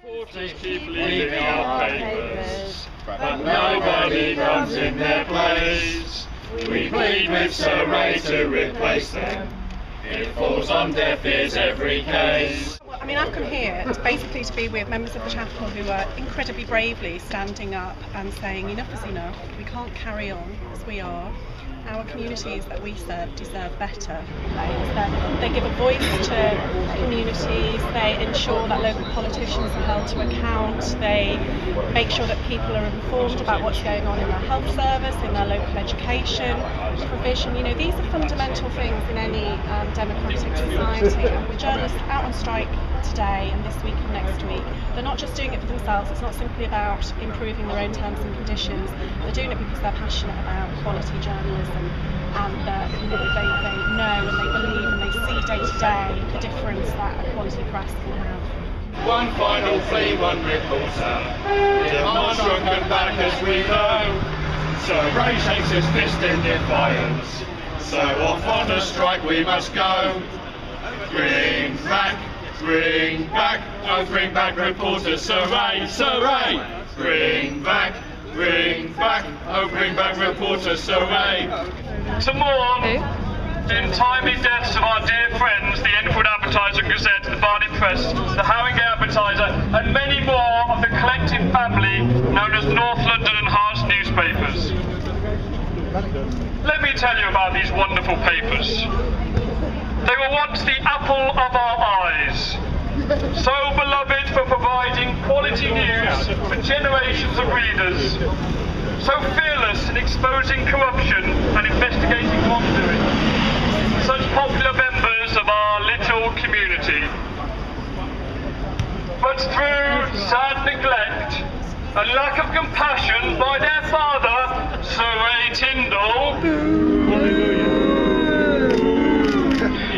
Reporters keep leaving our papers, but nobody comes in their place. We plead with Sir Ray to replace them. It falls on deaf ears every case. Well, I mean, I've come here basically to be with members of the chapel who are incredibly bravely standing up and saying enough is enough. We can't carry on as we are. Our communities that we serve deserve better. They give a voice to communities, they ensure that local politicians are held to account, they make sure that people are informed about what's going on in their health service, in their local education provision. You know, these are fundamental things in any democratic society. And with journalists out on strike today and this week and next week, they're not just doing it for themselves. It's not simply about improving their own terms and conditions. They're doing it because they're passionate about quality journalism, and they know and they believe and they see day to day the difference that a quality press can have. One final plea, one reporter. Demand shrunken back as we go. So Ray shakes his fist in defiance. So off on a strike we must go. Bring back, oh bring back reporters, Sir Ray, Sir Ray. Bring back, oh bring back reporters, Sir Ray. To mourn in timely deaths of our dear friends, the Enfield Advertiser and Gazette, the Barnet Press, the Harringay Advertiser, and many more of the collective family known as North London and Herts Newspapers. Let me tell you about these wonderful papers. They were once the apple of our eyes, so beloved for providing quality news for generations of readers, so fearless in exposing corruption and investigating wrongdoing, such popular members of our little community. But through sad neglect and lack of compassion by their father, Sir Ray Tindle,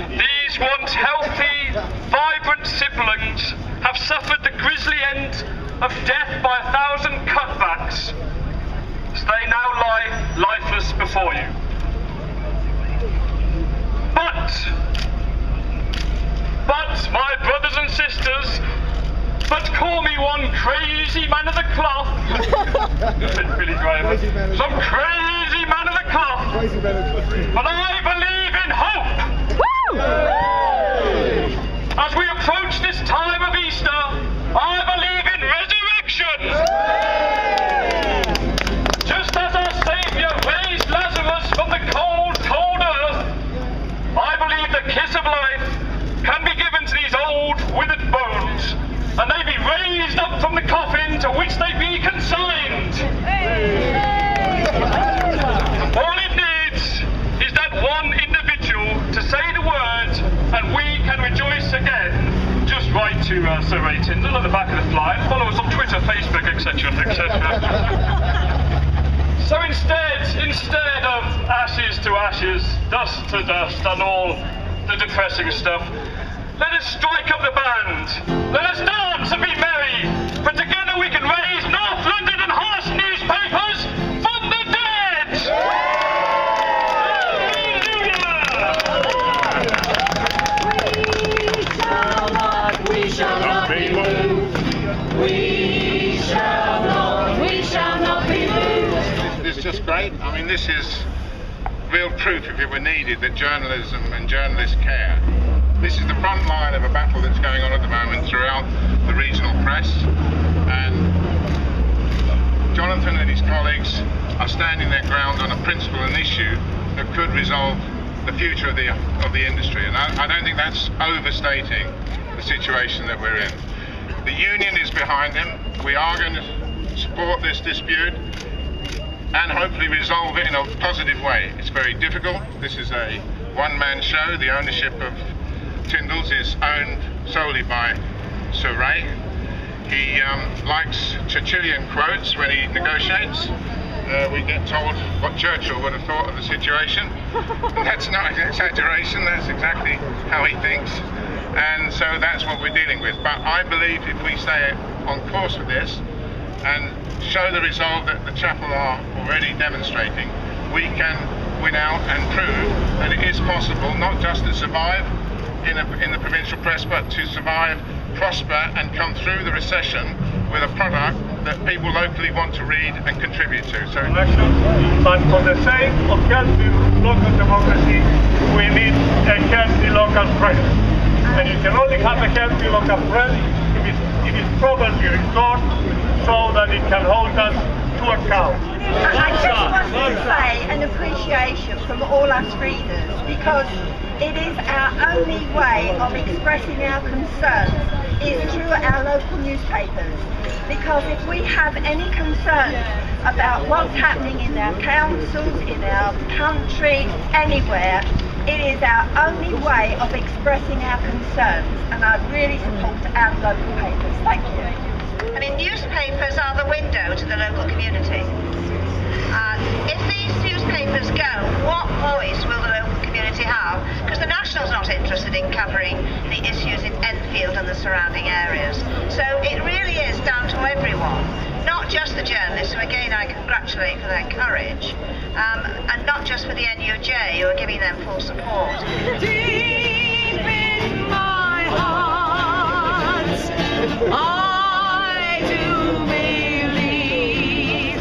these once healthy, vibrant siblings have suffered the grisly end of death by 1,000 cutbacks. They now lie lifeless before you. But my brothers and sisters, but call me one crazy man of the cloth. Billy Graham. Some crazy man of the cloth. But I believe in hope. As we approach this time of Easter, I believe in resurrection. Just as our Saviour raised Lazarus from the cold, cold earth, I believe the kiss of life can be given to these old, withered bones, and they be raised up from the coffin to which they be consigned. All it needs is that one individual to say the words, and we can rejoice again. Just write to Sir Ray Tindle at the back of the flyer. Follow us on Twitter, Facebook, etc., etc. So instead of ashes to ashes, dust to dust, and all the depressing stuff, let us strike up the band. Let us dance and be merry, for together we can raise North London and Herts Newspapers from the dead! We shall not be moved. We shall not be moved. It's just great. I mean, this is real proof, if it were needed, that journalism and journalists care. This is the front line of a battle that's going on at the moment throughout the regional press, and Jonathan and his colleagues are standing their ground on a principle and issue that could resolve the future of the industry, and I don't think that's overstating the situation that we're in. The union is behind them. We are going to support this dispute and hopefully resolve it in a positive way. It's very difficult. This is a one-man show. The ownership of Tindle's is owned solely by Sir Ray. He likes Churchillian quotes when he negotiates. We get told what Churchill would have thought of the situation. And that's not an exaggeration, that's exactly how he thinks. And so that's what we're dealing with. But I believe if we stay on course with this and show the resolve that the chapel are already demonstrating, we can win out and prove that it is possible not just to survive in the provincial press, but to survive, prosper and come through the recession with a product that people locally want to read and contribute to. So, but for the sake of healthy local democracy, we need a healthy local press. And you can only have a healthy local press if it's properly restored so that it can hold us to account. I just wanted to say an appreciation from all us readers, because it is our only way of expressing our concerns is through our local newspapers. Because if we have any concerns about what's happening in our councils, in our country, anywhere, it is our only way of expressing our concerns, and I really support our local papers. Thank you. I mean, newspapers are the window to the local community. If these newspapers go, what voice will the local community have? Because the National's not interested in covering the issues in Enfield and the surrounding areas. So it really is down to everyone, not just the journalists, who again I congratulate for their courage, and not just for the NUJ, who are giving them full support. Deep in my heart, I do believe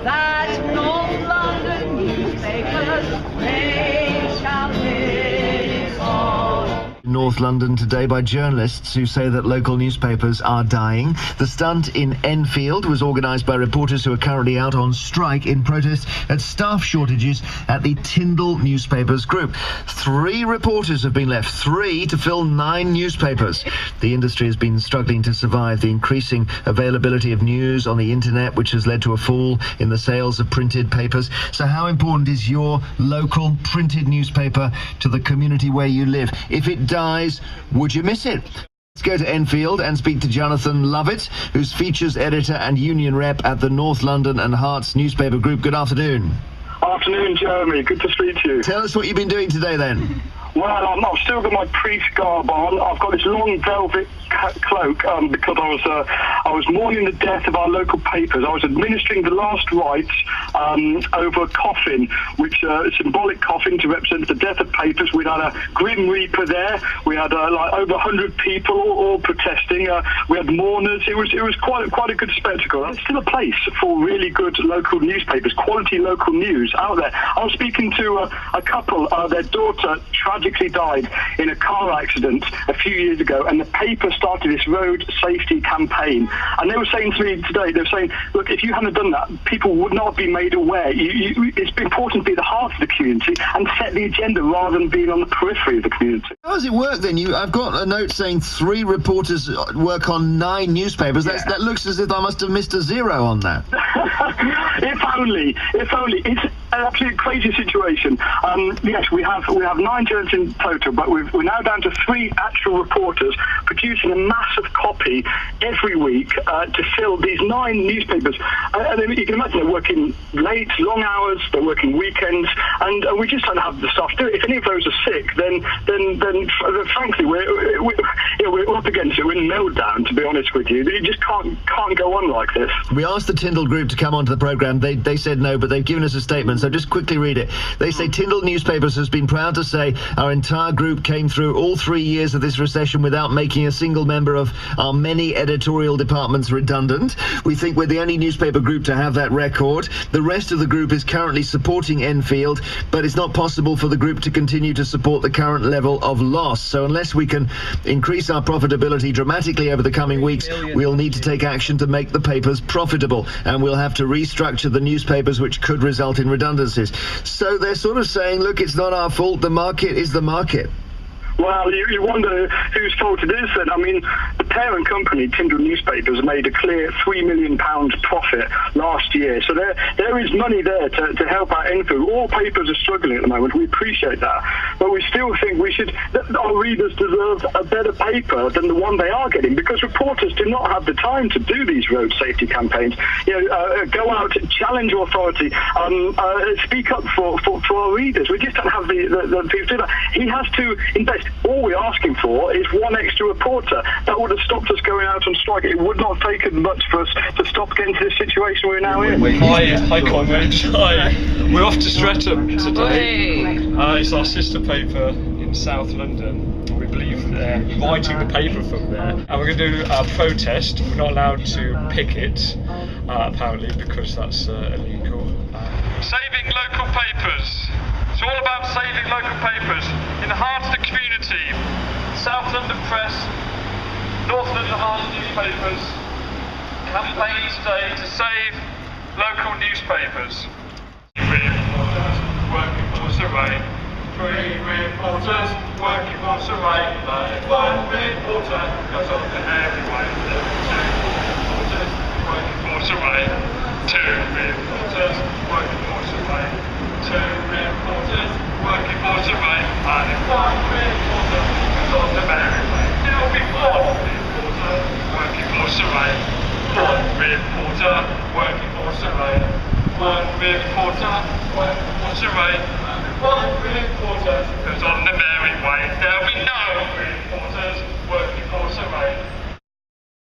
that North London newspapers, they shall live on. North London today by journalists who say that local newspapers are dying. The stunt in Enfield was organised by reporters who are currently out on strike in protest at staff shortages at the Tindle Newspapers Group. 3 reporters have been left, 3 to fill 9 newspapers. The industry has been struggling to survive the increasing availability of news on the internet, which has led to a fall in the sales of printed papers. So how important is your local printed newspaper to the community where you live? If it dies, would you miss it? Let's go to Enfield and speak to Jonathan Lovett, who's features editor and union rep at the North London and Herts Newspaper Group. Good afternoon. Afternoon, Jeremy. Good to speak to you. Tell us what you've been doing today, then. Well, I've still got my priest garb on. I've got this long velvet cloak because I was mourning the death of our local papers. I was administering the last rites over a coffin, which a symbolic coffin to represent the death of papers. We had a Grim Reaper there. We had like over 100 people all protesting. We had mourners. It was quite a good spectacle. There's still a place for really good local newspapers, quality local news out there. I was speaking to a couple. Their daughter tragically died in a car accident a few years ago, and the paper started this road safety campaign. And they were saying to me today, they were saying, look, if you hadn't done that, people would not have been made aware. It's important to be the heart of the community and set the agenda rather than being on the periphery of the community. How does it work then? I've got a note saying 3 reporters work on 9 newspapers. Yeah. That looks as if I must have missed a 0 on that. If only. It's an absolutely crazy situation. Yes, we have 9 journalists in total, but we're now down to 3 actual reporters producing a massive copy every week to fill these 9 newspapers. And you can imagine they're working late, long hours, they're working weekends, and we just don't have the staff to do it. If any of those are sick, then frankly, we're up against it. We're in meltdown, to be honest with you. You just can't go on like this. We asked the Tindle Group to come onto the programme. They said no, but they've given us a statement, so just quickly read it. They say Tindle Newspapers has been proud to say our entire group came through all 3 years of this recession without making a single member of our many editorial departments redundant. We think we're the only newspaper group to have that record. The rest of the group is currently supporting Enfield, but it's not possible for the group to continue to support the current level of loss. So unless we can increase our profitability dramatically over the coming weeks, we'll need to take action to make the papers profitable, and we'll have to restructure the newspapers, which could result in redundancies. So they're sort of saying, look, it's not our fault, the market is the market. Well, you wonder whose fault it is then. I mean, the parent company, Tindle Newspapers, made a clear £3 million profit last year. So there is money there to help out Enfield. All papers are struggling at the moment. We appreciate that. But we still think our readers deserve a better paper than the one they are getting, because reporters do not have the time to do these road safety campaigns. Go out, challenge authority, speak up for our readers. We just don't have the people to do that. He has to invest. All we're asking for is 1 extra reporter. That would have stopped us going out on strike. It would not have taken much for us to stop getting to this situation we're now in. Hi comrades. Hi. We're off to Streatham today. It's our sister paper in South London. We believe there, writing the paper from there. And we're going to do a protest. We're not allowed to picket, apparently, because that's illegal. Saving local papers. It's all about saving local papers in the heart of the community. South London Press, North London Herts Newspapers, campaign today to save local newspapers. Reporters working for Surrey. 3 reporters working for Surrey. 1 reporter goes on to everywhere. 2 reporters working for Surrey. 2 reporters working for Surrey. 2 reporters working for Surrey. And 1 reporter goes on to everywhere. There'll be 1 reporter working for Surrey. 1 reporter working for Surrey. 1 reporter working for Surrey.